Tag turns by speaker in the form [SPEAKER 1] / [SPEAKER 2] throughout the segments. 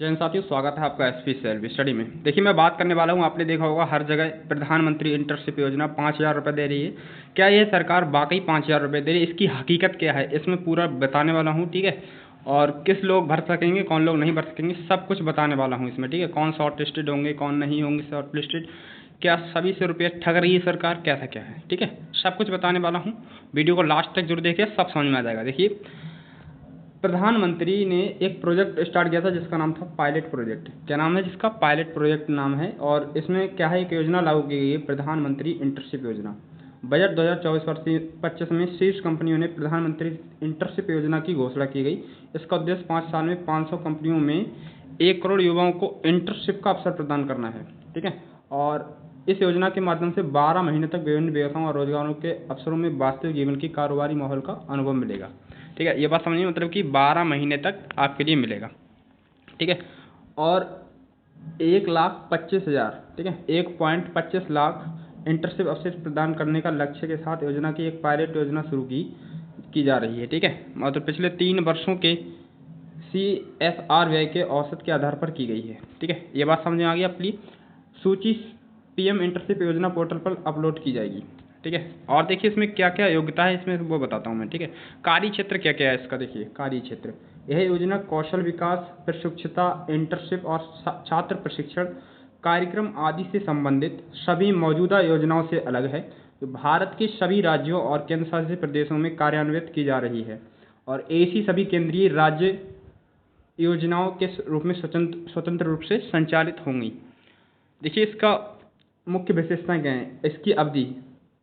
[SPEAKER 1] जय हिंद साथियों, स्वागत है आपका एसपी सेल्फ स्टडी में। देखिए, मैं बात करने वाला हूँ, आपने देखा होगा हर जगह प्रधानमंत्री इंटर्नशिप योजना 5,000 रुपये दे रही है। क्या ये सरकार वाकई 5,000 रुपये दे रही है? इसकी हकीकत क्या है, इसमें पूरा बताने वाला हूँ, ठीक है। और किस लोग भर सकेंगे, कौन लोग नहीं भर सकेंगे, सब कुछ बताने वाला हूँ इसमें, ठीक है। कौन शॉर्ट लिस्टेड होंगे, कौन नहीं होंगे शॉर्ट लिस्टेड, क्या सभी से रुपये ठग रही है सरकार, कैसा क्या है, ठीक है। सब कुछ बताने वाला हूँ। वीडियो को लास्ट तक जरूर देखिए, सब समझ में आ जाएगा। देखिए, प्रधानमंत्री ने एक प्रोजेक्ट स्टार्ट किया था जिसका नाम था पायलट प्रोजेक्ट। क्या नाम है जिसका? पायलट प्रोजेक्ट नाम है। और इसमें क्या है, एक योजना लागू की गई है, प्रधानमंत्री इंटर्नशिप योजना। बजट 2024-25 में शीर्ष कंपनियों ने प्रधानमंत्री इंटर्नशिप योजना की घोषणा की गई। इसका उद्देश्य 5 साल में 500 कंपनियों में 1 करोड़ युवाओं को इंटर्नशिप का अवसर प्रदान करना है, ठीक है। और इस योजना के माध्यम से 12 महीने तक विभिन्न व्यवसायों और रोजगारों के अवसरों में वास्तविक जीवन की कारोबारी माहौल का अनुभव मिलेगा, ठीक है। ये बात समझिए, मतलब कि 12 महीने तक आपके लिए मिलेगा, ठीक है। और 1,25,000, ठीक है, 1.25 लाख इंटर्नशिप अवसर प्रदान करने का लक्ष्य के साथ योजना की एक पायलट योजना शुरू की जा रही है, ठीक है। मतलब पिछले 3 वर्षों के CSR व्यय के औसत के आधार पर की गई है, ठीक है। ये बात समझ में आ गई आपकी। सूची PM इंटर्नशिप योजना पोर्टल पर अपलोड की जाएगी, ठीक है। और देखिए, इसमें क्या क्या योग्यता है, इसमें वो बताता हूँ मैं, ठीक है। कार्य क्षेत्र क्या क्या है इसका? देखिए, कार्य क्षेत्र, यह योजना कौशल विकास, प्रशिक्षुता, इंटर्नशिप और छात्र प्रशिक्षण कार्यक्रम आदि से संबंधित सभी मौजूदा योजनाओं से अलग है, जो भारत के सभी राज्यों और केंद्र शासित प्रदेशों में कार्यान्वित की जा रही है और ऐसी सभी केंद्रीय राज्य योजनाओं के रूप में स्वतंत्र रूप से संचालित होंगी। देखिए, इसका मुख्य विशेषताएं क्या हैं। इसकी अवधि,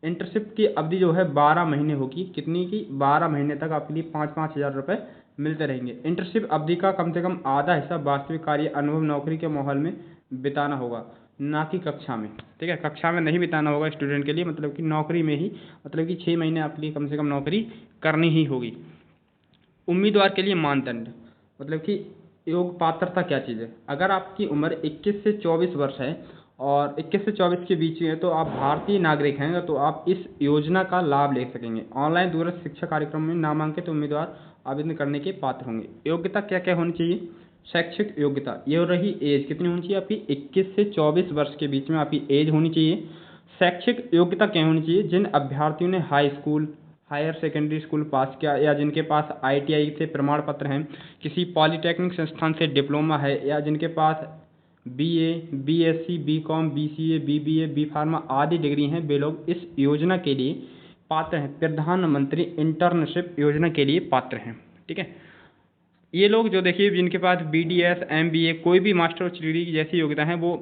[SPEAKER 1] इंटर्नशिप की अवधि जो है 12 महीने होगी। कितनी की? 12 महीने तक आपके लिए 5-5 हज़ार रुपये मिलते रहेंगे। इंटर्नशिप अवधि का कम से कम आधा हिस्सा वास्तविक कार्य अनुभव नौकरी के माहौल में बिताना होगा, ना कि कक्षा में, ठीक है। कक्षा में नहीं बिताना होगा स्टूडेंट के लिए, मतलब कि नौकरी में ही, मतलब कि 6 महीने आपके लिए कम से कम नौकरी करनी ही होगी। उम्मीदवार के लिए मानदंड, मतलब कि योग पात्रता क्या चीज़ है। अगर आपकी उम्र 21 से 24 वर्ष है और 21 से 24 के बीच में है, तो आप भारतीय नागरिक हैं, तो आप इस योजना का लाभ ले सकेंगे। ऑनलाइन दूरस्थ शिक्षा कार्यक्रम में नामांकित उम्मीदवार आवेदन करने के पात्र होंगे। योग्यता क्या क्या होनी चाहिए? शैक्षिक योग्यता, ये हो रही एज, कितनी होनी चाहिए आपकी? 21 से 24 वर्ष के बीच में आपकी एज होनी चाहिए। शैक्षिक योग्यता क्या होनी चाहिए? जिन अभ्यर्थियों ने high school, higher secondary school pass किया या जिनके पास ITI से प्रमाण पत्र हैं, किसी पॉलिटेक्निक संस्थान से डिप्लोमा है, या जिनके पास BA, BSc, BCom, BCA, BBA, B pharma आदि डिग्री हैं, वे लोग इस योजना के लिए पात्र हैं। प्रधानमंत्री इंटर्नशिप योजना के लिए पात्र हैं, ठीक है। ये लोग जो देखिए, जिनके पास BDS, MBA, कोई भी मास्टर डिग्री जैसी योग्यता है, वो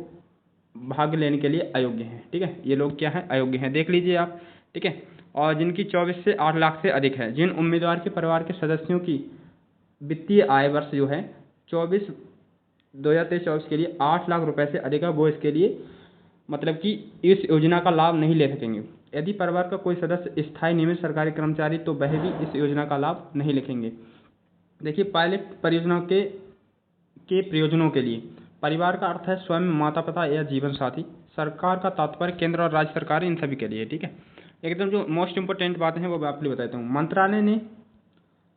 [SPEAKER 1] भाग लेने के लिए अयोग्य हैं, ठीक है। ये लोग क्या है? अयोग्य हैं, देख लीजिए आप, ठीक है। और जिनकी 24 से 8 लाख से अधिक है, जिन उम्मीदवार के परिवार के सदस्यों की वित्तीय आय वर्ष जो है 2023-24 के लिए 8 लाख रुपए से अधिक है, वो इसके लिए मतलब कि इस योजना का लाभ नहीं ले सकेंगे। यदि परिवार का कोई सदस्य स्थायी नियमित सरकारी कर्मचारी, तो वह भी इस योजना का लाभ नहीं लेंगे। देखिए, पायलट परियोजना के प्रयोजनों के लिए, परिवार का अर्थ है स्वयं, माता पिता या जीवन साथी। सरकार का तात्पर्य केंद्र और राज्य सरकार, इन सभी के लिए, ठीक है। एकदम जो मोस्ट इंपोर्टेंट बातें हैं वो मैं आपको बताता हूँ।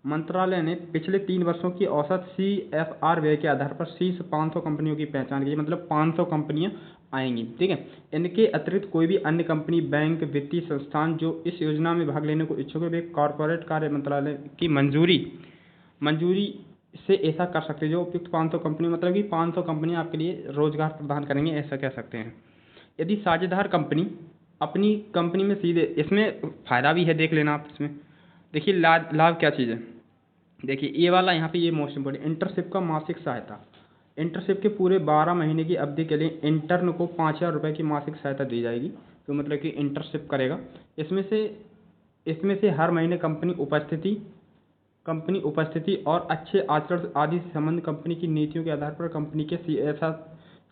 [SPEAKER 1] मंत्रालय ने पिछले 3 वर्षों की औसत CSR व्यय के आधार पर शीर्ष 500 कंपनियों की पहचान की, मतलब 500 कंपनियां आएंगी, ठीक है। इनके अतिरिक्त कोई भी अन्य कंपनी, बैंक, वित्तीय संस्थान जो इस योजना में भाग लेने को इच्छुक है, वे कॉर्पोरेट कार्य मंत्रालय की मंजूरी से ऐसा कर सकते हैं। जो उपयुक्त 500 कंपनी, मतलब कि 500 कंपनियां आपके लिए रोजगार प्रदान करेंगे, ऐसा कह सकते हैं। यदि साझेदार कंपनी अपनी कंपनी में सीधे, इसमें फ़ायदा भी है, देख लेना आप इसमें। देखिए, लाभ क्या चीज़ है। देखिए, ये वाला यहाँ पे, ये मोस्ट इंपोर्टेंट, इंटर्नशिप का मासिक सहायता। इंटर्नशिप के पूरे 12 महीने की अवधि के लिए इंटर्न को 5,000 रुपये की मासिक सहायता दी जाएगी, तो मतलब कि इंटर्नशिप करेगा। इसमें से हर महीने कंपनी उपस्थिति और अच्छे आचरण आदि से संबंध कंपनी की नीतियों के आधार पर कंपनी के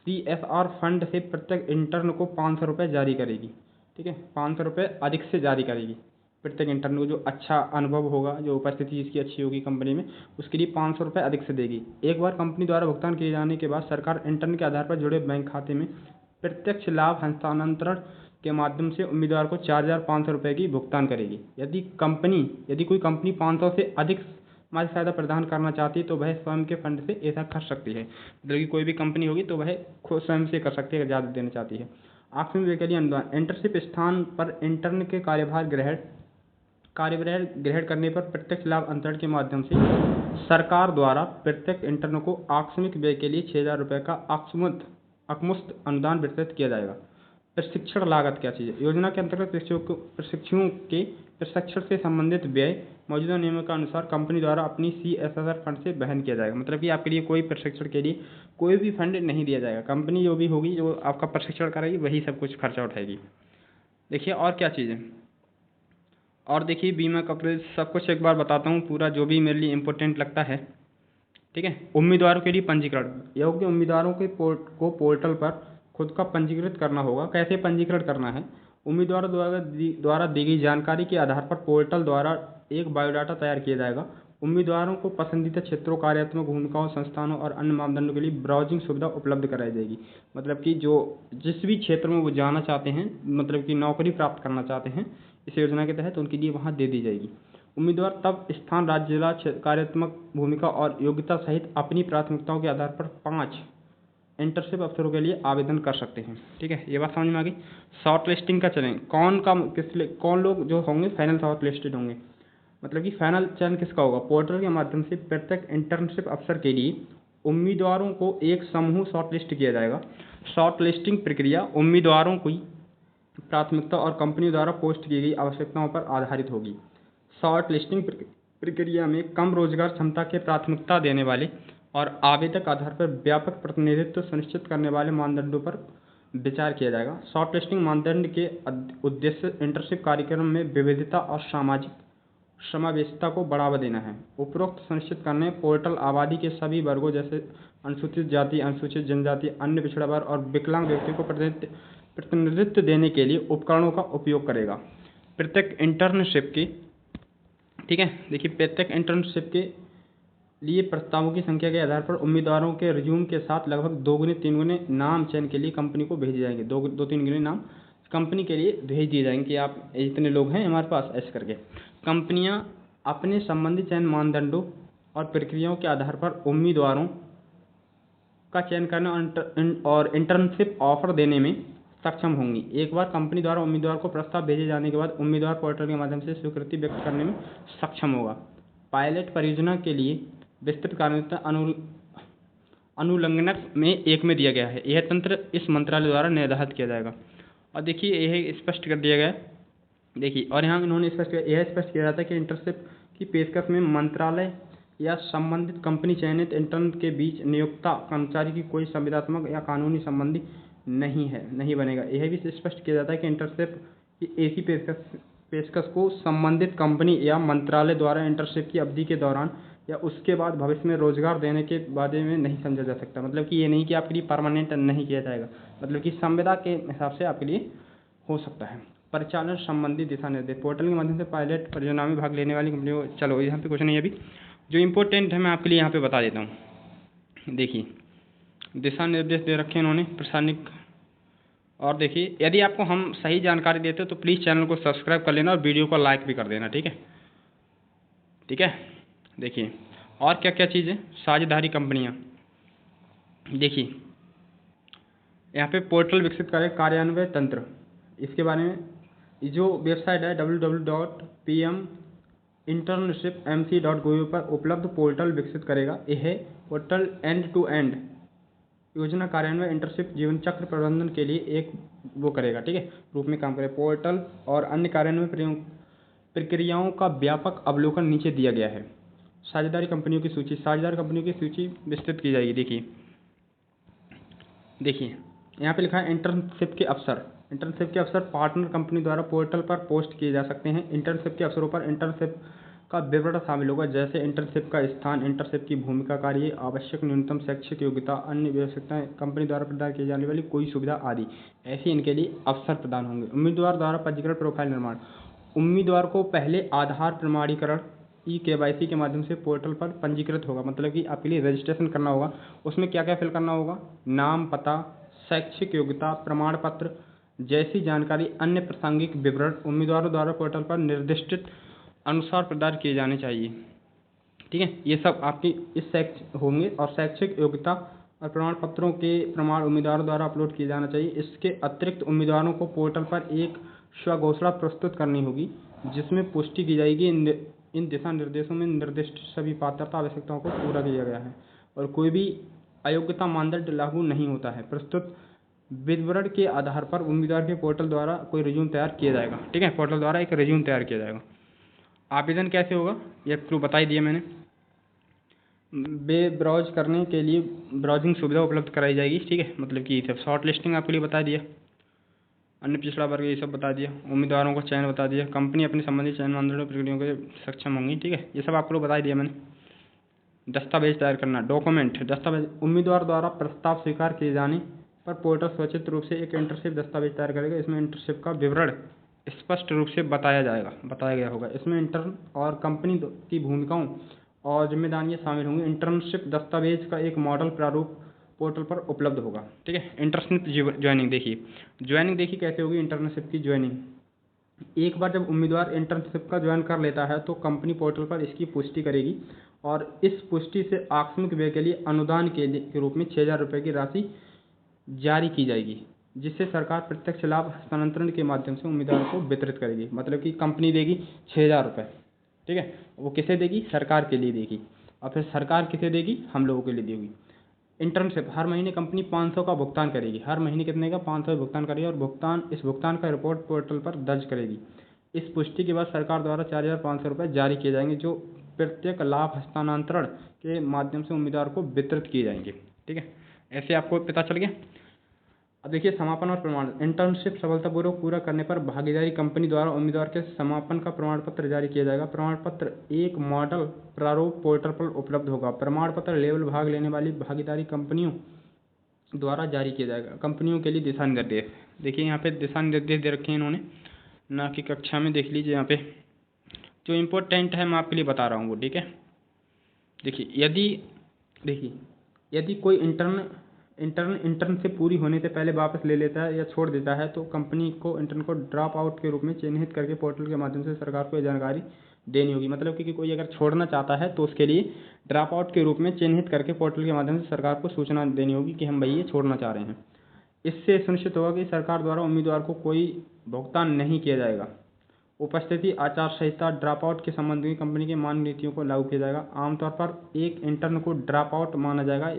[SPEAKER 1] CSR फंड से प्रत्येक इंटर्न को 500 रुपये जारी करेगी, ठीक है। 500 रुपये अधिक से जारी करेगी प्रत्येक इंटर्न को। जो अच्छा अनुभव होगा, जो उपस्थिति इसकी अच्छी होगी कंपनी में, उसके लिए 500 रुपये अधिक से देगी। एक बार कंपनी द्वारा भुगतान किए जाने के बाद सरकार इंटर्न के आधार पर जुड़े बैंक खाते में प्रत्यक्ष लाभ हस्तांतरण के माध्यम से उम्मीदवार को 4,500 रुपये की भुगतान करेगी। यदि कोई कंपनी 500 से अधिक माली सहायता प्रदान करना चाहती है तो वह स्वयं के फंड से ऐसा कर सकती है। मतलब कि कोई भी कंपनी होगी तो वह खुद स्वयं से कर सकती है अगर ज़्यादा देना चाहती है। आकस्मिक व्यय के लिए अनुदान, इंटर्नशिप स्थान पर इंटर्न के कार्यभार ग्रहण करने पर प्रत्यक्ष लाभ अंतरण के माध्यम से सरकार द्वारा प्रत्येक इंटर्न को आकस्मिक व्यय के लिए 6,000 रुपये का एकमुश्त अनुदान वितरित किया जाएगा। प्रशिक्षण लागत क्या चीज़ है? योजना के अंतर्गत प्रशिक्षुओं के प्रशिक्षण से संबंधित व्यय मौजूदा नियमों के अनुसार कंपनी द्वारा अपनी CSR फंड से वहन किया जाएगा। मतलब कि आपके लिए कोई प्रशिक्षण के लिए कोई भी फंड नहीं दिया जाएगा। कंपनी जो भी होगी जो आपका प्रशिक्षण कराएगी वही सब कुछ खर्चा उठाएगी। देखिए और क्या चीज़ है, और देखिए बीमा कवरेज सब कुछ एक बार बताता हूँ पूरा जो भी मेरे लिए इम्पोर्टेंट लगता है। ठीक है, उम्मीदवारों के लिए पंजीकरण, योग्य उम्मीदवारों के को पोर्टल पर खुद का पंजीकृत करना होगा। कैसे पंजीकरण करना है? उम्मीदवारों द्वारा दी गई जानकारी के आधार पर पोर्टल द्वारा एक बायोडाटा तैयार किया जाएगा। उम्मीदवारों को पसंदीदा क्षेत्रों, कार्यात्मक भूमिकाओं, संस्थानों और अन्य मापदंडों के लिए ब्राउजिंग सुविधा उपलब्ध कराई जाएगी। मतलब कि जो जिस भी क्षेत्र में वो जाना चाहते हैं, मतलब कि नौकरी प्राप्त करना चाहते हैं इस योजना के तहत, उनके लिए वहाँ दे दी जाएगी। उम्मीदवार तब स्थान, राज्य, जिला, कार्यात्मक भूमिका और योग्यता सहित अपनी प्राथमिकताओं के आधार पर 5 इंटर्नशिप अवसरों के लिए आवेदन कर सकते हैं। ठीक है, ये बात समझ में आ गई। शॉर्ट लिस्टिंग का चयन कौन लोग जो होंगे फाइनल शॉर्ट लिस्टेड होंगे। मतलब कि फाइनल चयन किसका होगा? पोर्टल के माध्यम से प्रत्येक इंटर्नशिप अवसर के लिए उम्मीदवारों को एक समूह शॉर्ट लिस्ट किया जाएगा। शॉर्ट लिस्टिंग प्रक्रिया उम्मीदवारों की प्राथमिकता और कंपनी द्वारा पोस्ट की गई आवश्यकताओं पर आधारित होगी। शॉर्ट लिस्टिंग प्रक्रिया में कम रोजगार क्षमता के प्राथमिकता देने वाले और आवेदक आधार पर व्यापक प्रतिनिधित्व सुनिश्चित करने वाले मानदंडों पर विचार किया जाएगा। शॉर्ट लिस्टिंग मानदंड के उद्देश्य इंटर्नशिप कार्यक्रम में विविधता और सामाजिक समावेशिता को बढ़ावा देना है। उपरोक्त सुनिश्चित करने पोर्टल आबादी के सभी वर्गों जैसे अनुसूचित जाति, अनुसूचित जनजाति, अन्य पिछड़ा वर्ग और विकलांग व्यक्तियों को प्रतिनिधित्व देने के लिए उपकरणों का उपयोग करेगा। प्रत्येक इंटर्नशिप की, ठीक है, देखिए प्रत्येक इंटर्नशिप के लिए प्रस्तावों की संख्या के आधार पर उम्मीदवारों के रिज्यूम के साथ लगभग 2 गुने 3 गुने नाम चयन के लिए कंपनी को भेजे जाएंगे। 2-3 गुने नाम कंपनी के लिए भेज दिए जाएंगे कि आप इतने लोग हैं हमारे पास, ऐसे करके। कंपनियां अपने संबंधित चयन मानदंडों और प्रक्रियाओं के आधार पर उम्मीदवारों का चयन करने और इंटर्नशिप ऑफर देने में सक्षम होंगी। एक बार कंपनी द्वारा उम्मीदवार को प्रस्ताव भेजे जाने के बाद उम्मीदवार पोर्टल के माध्यम से स्वीकृति व्यक्त करने में सक्षम होगा। पायलट परियोजना के लिए विस्तृत कार्यनीति अनुलंघनक में 1 में दिया गया है। यह तंत्र इस मंत्रालय द्वारा निर्धारित किया जाएगा। और देखिए यह स्पष्ट कर दिया गया है। देखिए और यहाँ इन्होंने यह स्पष्ट किया जाता है कि इंटर्नशिप की पेशकश में मंत्रालय या संबंधित कंपनी चयनित इंटर्न के बीच नियोक्ता कर्मचारी की कोई संविदात्मक या कानूनी संबंधी नहीं बनेगा। यह भी स्पष्ट किया जाता है कि इंटर्नशिप की एक ही पेशकश को संबंधित कंपनी या मंत्रालय द्वारा इंटर्नशिप की अवधि के दौरान या उसके बाद भविष्य में रोजगार देने के बारे में नहीं समझा जा सकता। मतलब कि ये नहीं कि आपके लिए परमानेंट नहीं किया जाएगा, मतलब कि संविदा के हिसाब से आपके लिए हो सकता है। परिचालन संबंधी दिशा निर्देश पोर्टल के माध्यम से पायलट परियोजना में भाग लेने वाली कंपनियों, चलो यहाँ पे कुछ नहीं है अभी, जो इम्पोर्टेंट है मैं आपके लिए यहाँ पे बता देता हूँ। देखिए दिशा निर्देश दे रखे हैं इन्होंने प्रशासनिक। और देखिए यदि आपको हम सही जानकारी देते तो प्लीज़ चैनल को सब्सक्राइब कर लेना और वीडियो को लाइक भी कर देना। ठीक है, ठीक है। देखिए और क्या क्या चीज़ है, साझेदारी कंपनियाँ। देखिए यहाँ पे पोर्टल विकसित करें कार्यान्वयन तंत्र, इसके बारे में जो वेबसाइट है www.pminternshipmc.gov पर उपलब्ध पोर्टल विकसित करेगा। यह पोर्टल एंड टू एंड योजना कार्यान्वयन इंटर्नशिप जीवन चक्र प्रबंधन के लिए एक वो करेगा, ठीक है, रूप में काम करेगा। पोर्टल और अन्य कार्यान्वयन प्रक्रियाओं का व्यापक अवलोकन नीचे दिया गया है। साझेदारी कंपनियों की सूची, साझेदार कंपनियों की सूची विस्तृत की जाएगी। देखिए यहाँ पे लिखा है इंटर्नशिप के अवसर। इंटर्नशिप के अवसर पार्टनर कंपनी द्वारा पोर्टल पर पोस्ट किए जा सकते हैं। इंटर्नशिप के अवसरों पर इंटर्नशिप का विवरण शामिल होगा, जैसे इंटर्नशिप का स्थान, इंटर्नशिप की भूमिका, कार्य, आवश्यक न्यूनतम शैक्षिक योग्यता, अन्य आवश्यकताएं, कंपनी द्वारा प्रदान की जाने वाली कोई सुविधा आदि। ऐसे इनके लिए अवसर प्रदान होंगे। उम्मीदवार द्वारा पंजीकरण प्रोफाइल निर्माण, उम्मीदवार को पहले आधार प्रमाणीकरण KYC के माध्यम से पोर्टल पर पंजीकृत होगा। मतलब कि आपके लिए रजिस्ट्रेशन करना होगा। उसमें क्या क्या फिल करना होगा? नाम, पता, शैक्षिक योग्यता, प्रमाण पत्र जैसी जानकारी, अन्य प्रासंगिक विवरण उम्मीदवारों द्वारा पोर्टल पर निर्दिष्ट अनुसार प्रदान किए जाने चाहिए। ठीक है। ये सब आपकी इस होंगे और शैक्षिक योग्यता और प्रमाण पत्रों के प्रमाण उम्मीदवारों द्वारा अपलोड किए जाना चाहिए। इसके अतिरिक्त उम्मीदवारों को पोर्टल पर एक स्वघोषणा प्रस्तुत करनी होगी जिसमें पुष्टि की जाएगी इन दिशा निर्देशों में निर्दिष्ट सभी पात्रता आवश्यकताओं को पूरा किया गया है और कोई भी अयोग्यता मानदंड लागू नहीं होता है। प्रस्तुत विवरण के आधार पर उम्मीदवार के पोर्टल द्वारा कोई रिज्यूम तैयार किया जाएगा। ठीक है, पोर्टल द्वारा एक रिज्यूम तैयार किया जाएगा। आवेदन कैसे होगा ये आपको बता ही दिया मैंने। ब्राउज करने के लिए ब्राउजिंग सुविधा उपलब्ध कराई जाएगी। ठीक है, मतलब कि सब शॉर्ट लिस्टिंग आपके लिए बता दिया, अन्य पिछड़ा वर्ग ये सब बता दिया, उम्मीदवारों को चयन बता दिया, कंपनी अपनी संबंधित चयन मानदंडों प्रक्रियाओं के सक्षम होंगी। ठीक है, ये सब आपको बता दिया मैंने। दस्तावेज तैयार करना, डॉक्यूमेंट दस्तावेज उम्मीदवार द्वारा प्रस्ताव स्वीकार किए जाने पर पोर्टल स्वचालित रूप से एक इंटर्नशिप दस्तावेज तैयार करेगा। इसमें इंटर्नशिप का विवरण स्पष्ट रूप से बताया गया होगा। इसमें इंटर्न और कंपनी की भूमिकाओं और जिम्मेदारियां शामिल होंगी। इंटर्नशिप दस्तावेज का एक मॉडल प्रारूप पोर्टल पर उपलब्ध होगा। ठीक है, इंटर्नशिप ज्वाइनिंग देखिए कैसे होगी इंटर्नशिप की ज्वाइनिंग। एक बार जब उम्मीदवार इंटर्नशिप का ज्वाइन कर लेता है तो कंपनी पोर्टल पर इसकी पुष्टि करेगी और इस पुष्टि से आकस्मिक व्यय के लिए अनुदान के रूप में 6,000 रुपये की राशि जारी की जाएगी, जिससे सरकार प्रत्यक्ष लाभ हस्तांतरण के माध्यम से उम्मीदवार को वितरित करेगी। मतलब कि कंपनी देगी 6,000 रुपये। ठीक है, वो किसे देगी? सरकार के लिए देगी। और फिर सरकार किसे देगी? हम लोगों के लिए देगी। इंटर्नशिप हर महीने कंपनी 500 का भुगतान करेगी। हर महीने कितने का? 500 भुगतान करेगी और इस भुगतान का रिपोर्ट पोर्टल पर दर्ज करेगी। इस पुष्टि के बाद सरकार द्वारा 4,500 रुपये जारी किए जाएंगे जो प्रत्येक लाभ हस्तांतरण के माध्यम से उम्मीदवार को वितरित किए जाएंगे। ठीक है, ऐसे आपको पता चल गया। अब देखिए समापन और प्रमाण। इंटर्नशिप सफलतापूर्वक पूरा करने पर भागीदारी कंपनी द्वारा उम्मीदवार के समापन का प्रमाण पत्र जारी किया जाएगा। प्रमाण पत्र एक मॉडल प्रारूप पोर्टल पर उपलब्ध होगा। प्रमाण पत्र लेवल भाग लेने वाली भागीदारी कंपनियों द्वारा जारी किया जाएगा। कंपनियों के लिए दिशा निर्देश, देखिए यहाँ पे दिशा निर्देश दे रखे हैं इन्होंने, ना कि कक्षा में देख लीजिए। यहाँ पे जो इम्पोर्टेंट है मैं आपके लिए बता रहा हूँ वो। ठीक है, देखिए यदि कोई इंटर्नशिप पूरी होने से पहले वापस ले लेता है या छोड़ देता है तो कंपनी को इंटर्न को ड्रॉप आउट के रूप में चिन्हित करके पोर्टल के माध्यम से सरकार को यह जानकारी देनी होगी। मतलब कि कोई अगर छोड़ना चाहता है तो उसके लिए ड्रॉप आउट के रूप में चिन्हित करके पोर्टल के माध्यम से सरकार को सूचना देनी होगी कि हम भाई ये छोड़ना चाह रहे हैं। इससे सुनिश्चित होगा कि सरकार द्वारा उम्मीदवार को कोई भुगतान नहीं किया जाएगा। उपस्थिति आचार संहिता ड्रॉप आउट के संबंध में कंपनी के मान नीतियों को लागू किया जाएगा। आमतौर पर एक इंटर्न को ड्रॉप आउट माना जाएगा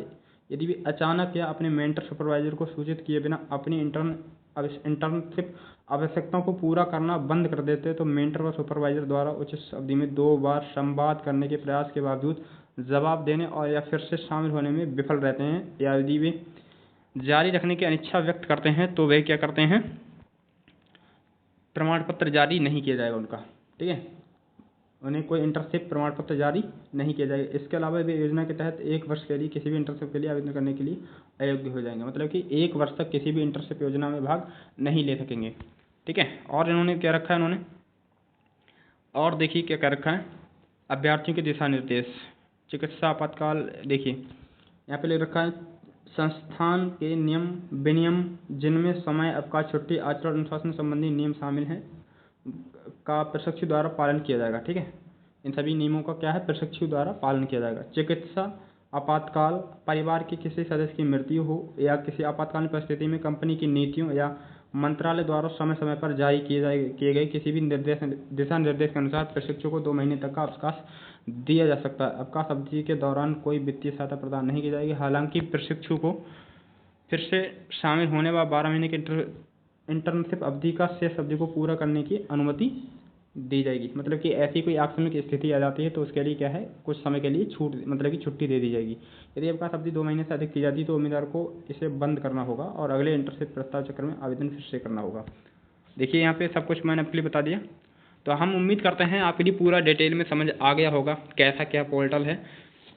[SPEAKER 1] यदि भी अचानक या अपने मेंटर सुपरवाइजर को सूचित किए बिना अपनी इंटर्नशिप आवश्यकताओं को पूरा करना बंद कर देते हैं तो मेंटर व सुपरवाइजर द्वारा उचित अवधि में 2 बार संवाद करने के प्रयास के बावजूद जवाब देने और या फिर से शामिल होने में विफल रहते हैं या यदि वे जारी रखने की अनिच्छा व्यक्त करते हैं तो वे क्या करते हैं? प्रमाण पत्र जारी नहीं किया जाएगा उनका। ठीक है, उन्हें कोई इंटर्नशिप प्रमाण पत्र जारी नहीं किया जाएगा। इसके अलावा वे योजना के तहत 1 वर्ष के लिए किसी भी इंटर्नशिप के लिए आवेदन करने के लिए अयोग्य हो जाएंगे। मतलब कि 1 वर्ष तक किसी भी इंटर्नशिप योजना में भाग नहीं ले सकेंगे। ठीक है, और इन्होंने क्या रखा है और देखिए क्या रखा है, अभ्यर्थियों के दिशा निर्देश, चिकित्सा आपातकाल। देखिए यहाँ पे ले रखा है संस्थान के नियम विनियम जिनमें समय अवकाश छुट्टी आचरण अनुशासन संबंधी नियम शामिल हैं का प्रशिक्षु द्वारा पालन किया जाएगा। ठीक है, इन सभी नियमों का क्या है? प्रशिक्षु द्वारा पालन किया जाएगा। चिकित्सा आपातकाल, परिवार के किसी सदस्य की मृत्यु हो या किसी आपातकालीन परिस्थिति में कंपनी की नीतियों या मंत्रालय द्वारा समय समय पर जारी किए गए किसी भी दिशा निर्देश के अनुसार प्रशिक्षु को 2 महीने तक का अवकाश दिया जा सकता है। अवकाश अवधि के दौरान कोई वित्तीय सहायता प्रदान नहीं की जाएगी। हालांकि प्रशिक्षु को फिर से शामिल होने व 12 महीने के इंटर्नशिप अवधि का शेष अवधि को पूरा करने की अनुमति दी जाएगी। मतलब कि ऐसी कोई आकस्मिक स्थिति आ जाती है तो उसके लिए क्या है, कुछ समय के लिए मतलब कि छुट्टी दे दी जाएगी। यदि अवकाश अवधि 2 महीने से अधिक की जाती है तो उम्मीदवार को इसे बंद करना होगा और अगले इंटर्नशिप प्रस्ताव चक्र में आवेदन फिर से करना होगा। देखिए यहाँ पे सब कुछ मैंने आपके लिए बता दिया। तो हम उम्मीद करते हैं आपके लिए पूरा डिटेल में समझ आ गया होगा कैसा क्या पोर्टल है।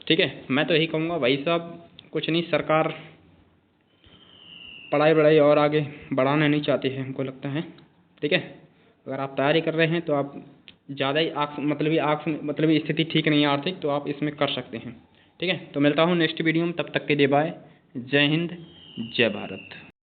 [SPEAKER 1] ठीक है, मैं तो यही कहूँगा भाई साहब, कुछ नहीं, सरकार पढ़ाई और आगे बढ़ाना नहीं चाहती है हमको लगता है। ठीक है, अगर आप तैयारी कर रहे हैं तो आप ज़्यादा ही मतलब स्थिति ठीक नहीं है आर्थिक, तो आप इसमें कर सकते हैं। ठीक है, तो मिलता हूँ नेक्स्ट वीडियो में, तब तक के लिए बाय। जय हिंद, जय भारत।